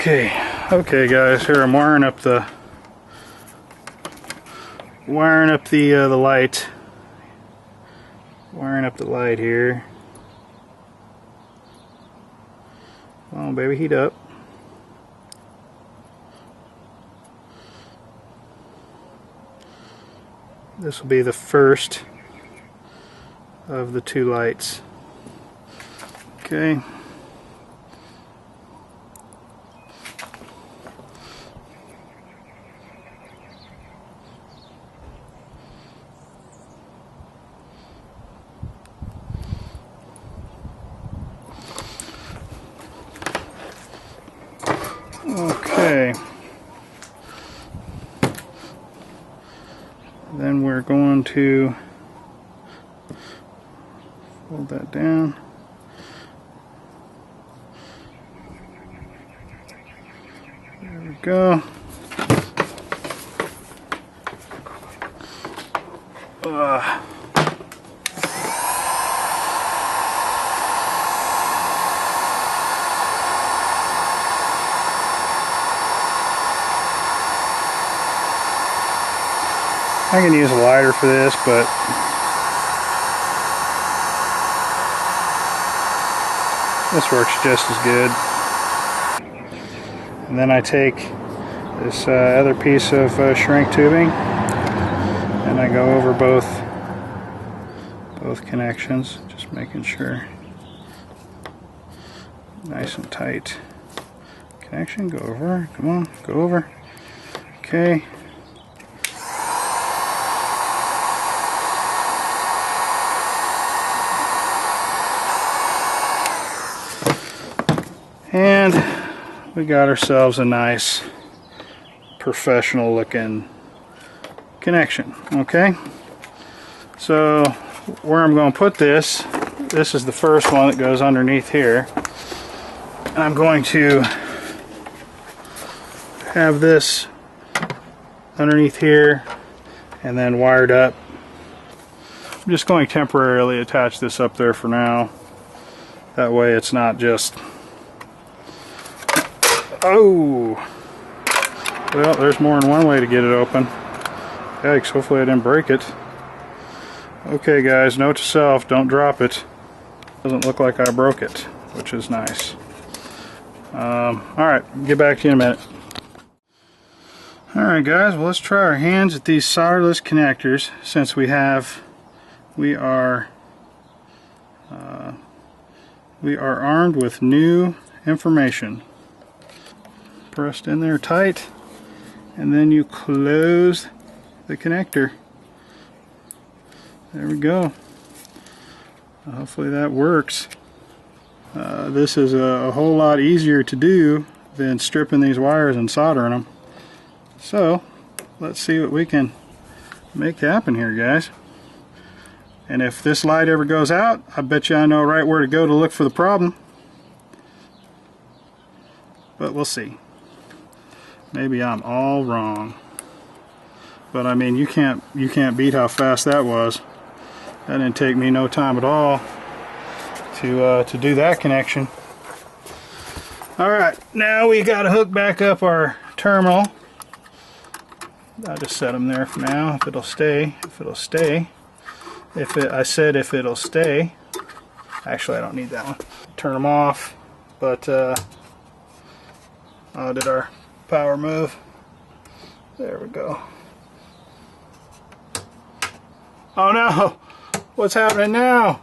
Okay guys, here I'm wiring up the light. Wiring up the light here. Come on baby, heat up. This will be the first of the two lights. Okay. Okay. Then we're going to fold that down. There we go. I can use a lighter for this, but this works just as good. And then I take this other piece of shrink tubing and I go over both connections, just making sure nice and tight connection. Go over, come on, go over. Okay. And we got ourselves a nice professional looking connection. Okay, so where I'm going to put this is the first one that goes underneath here, and I'm going to have this underneath here and then wired up. I'm just going to temporarily attach this up there for now, that way it's not just... Oh! Well, there's more than one way to get it open. Yikes, hopefully I didn't break it. Okay guys, note to self, don't drop it. Doesn't look like I broke it, which is nice. Alright, get back to you in a minute. Alright guys, well let's try our hands at these solderless connectors, since we are armed with new information. Pressed in there tight, and then you close the connector. There we go. Hopefully that works. This is a whole lot easier to do than stripping these wires and soldering them. So let's see what we can make happen here, guys. And if this light ever goes out, I bet you I know right where to go to look for the problem. But we'll see. Maybe I'm all wrong, but I mean you can't beat how fast that was. That didn't take me no time at all to do that connection. All right, now we got to hook back up our terminal. I just set them there for now. If it'll stay, I said if it'll stay. Actually, I don't need that one. Turn them off, but oh, did our power move? There we go. Oh no! What's happening now?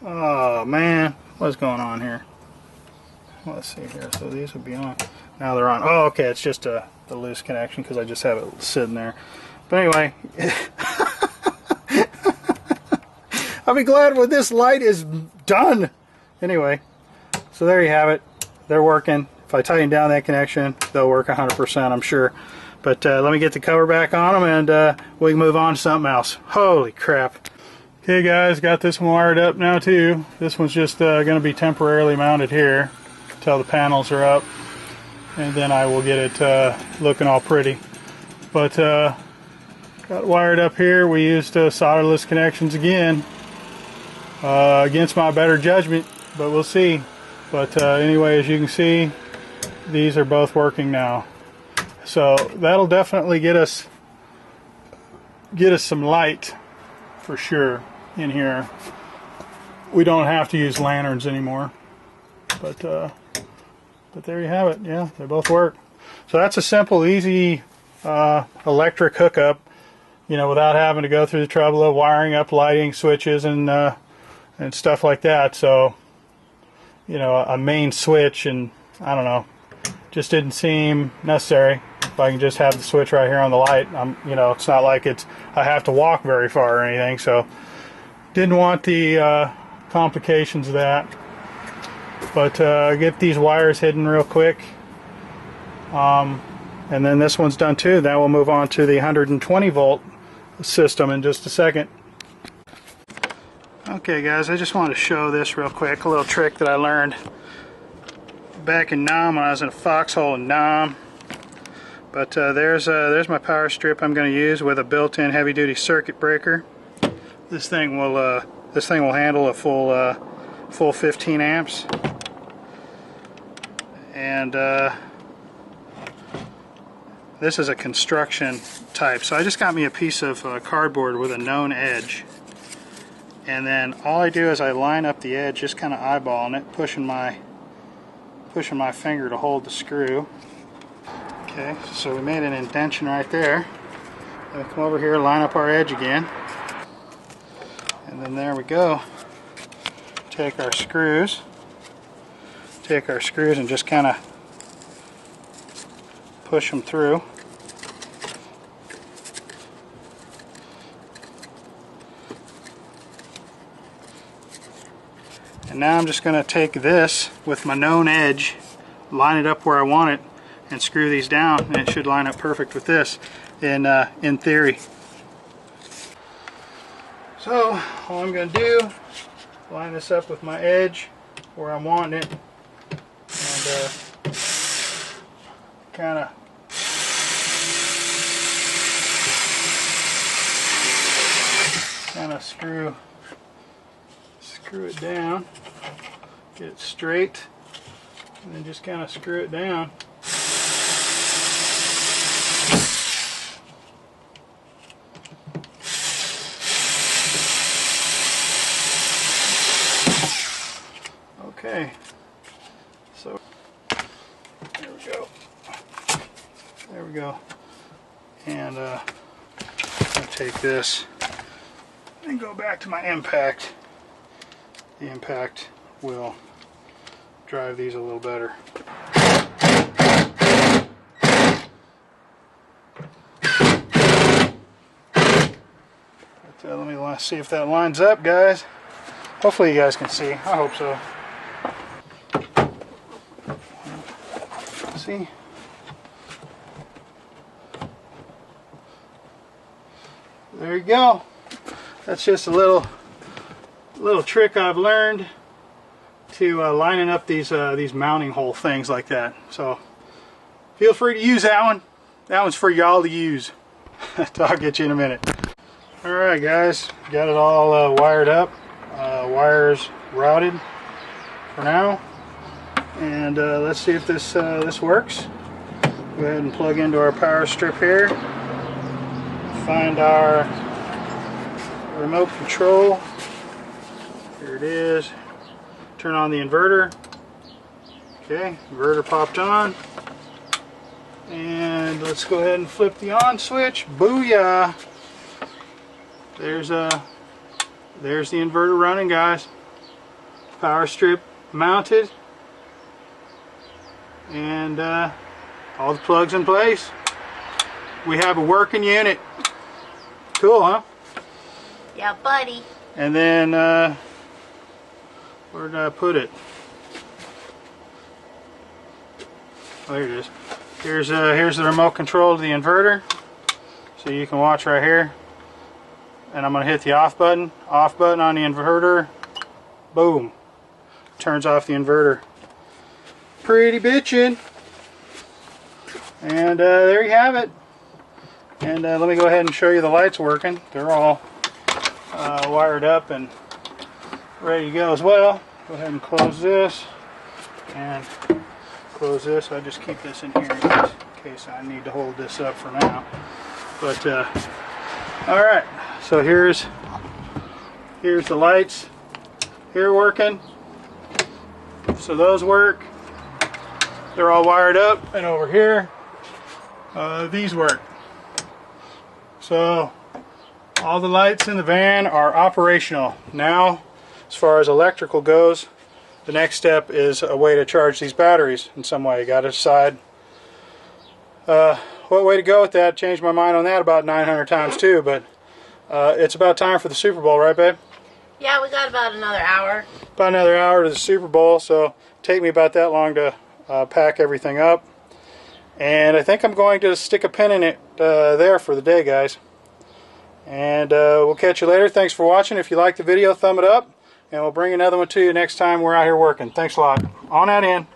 Oh man, what's going on here? Let's see here. So these would be on. Now they're on. Oh, okay. It's just the loose connection because I just have it sitting there. But anyway, I'll be glad when this light is done. Anyway. So there you have it. They're working. If I tighten down that connection, they'll work 100%, I'm sure. But let me get the cover back on them, and we can move on to something else. Holy crap. Okay guys, got this one wired up now too. This one's just going to be temporarily mounted here until the panels are up. And then I will get it looking all pretty. But got it wired up here. We used solderless connections again. Against my better judgment. but we'll see. But anyway, as you can see, these are both working now. So that'll definitely get us some light for sure in here. We don't have to use lanterns anymore. But there you have it. Yeah, they both work. So that's a simple, easy electric hookup, you know, without having to go through the trouble of wiring up lighting switches and stuff like that. So, you know, a main switch, and I don't know, just didn't seem necessary. If I can just have the switch right here on the light, you know, it's not like I have to walk very far or anything. So didn't want the complications of that. But get these wires hidden real quick. And then this one's done too. Then we'll move on to the 120 volt system in just a second. Okay guys, I just wanted to show this real quick, a little trick that I learned back in Nam when I was in a foxhole in Nam. But there's my power strip I'm going to use with a built-in heavy-duty circuit breaker. This thing will handle a full 15 amps. And this is a construction type, so I just got me a piece of cardboard with a known edge, and then all I do is I line up the edge, just kind of eyeballing it, pushing my finger to hold the screw. Okay, so we made an indentation right there. Then we come over here, line up our edge again, and then there we go. Take our screws and just kind of push them through. And now I'm just going to take this with my known edge, line it up where I want it, and screw these down, and it should line up perfect with this in theory. So all I'm going to do, line this up with my edge where I'm wanting it, and kind of screw it down, get it straight, and then just kind of screw it down. Okay, so there we go, and I'm going to take this and go back to my impact. The impact will drive these a little better. Let me see if that lines up, guys. Hopefully you guys can see. I hope so. See? There you go. That's just a little trick I've learned to lining up these mounting hole things like that. So feel free to use that one. That one's for y'all to use. I'll get you in a minute. Alright guys, got it all wired up. Wires routed for now. And let's see if this works. Go ahead and plug into our power strip here. Find our remote control. Here it is. Turn on the inverter. Okay, inverter popped on. And let's go ahead and flip the on switch. Booyah! There's the inverter running, guys. Power strip mounted. And all the plugs in place. We have a working unit. Cool, huh? Yeah, buddy. And then where did I put it? Oh, here it is. Here's the remote control to the inverter. So you can watch right here. And I'm going to hit the off button. Off button on the inverter. Boom. Turns off the inverter. Pretty bitchin'. And there you have it. And let me go ahead and show you the lights working. They're all wired up and ready to go as well. Go ahead and close this and close this. I just keep this in here in case I need to hold this up for now. But all right, so here's the lights here working. So those work. They're all wired up, and over here these work. So all the lights in the van are operational. Now, as far as electrical goes, the next step is a way to charge these batteries in some way. You got to decide what way to go with that. Changed my mind on that about 900 times too, but it's about time for the Super Bowl, right, babe? Yeah, we got about another hour. About another hour to the Super Bowl, so take me about that long to pack everything up. And I think I'm going to stick a pin in it there for the day, guys. And we'll catch you later. Thanks for watching. If you like the video, thumb it up, and we'll bring another one to you next time we're out here working. Thanks a lot. On that end.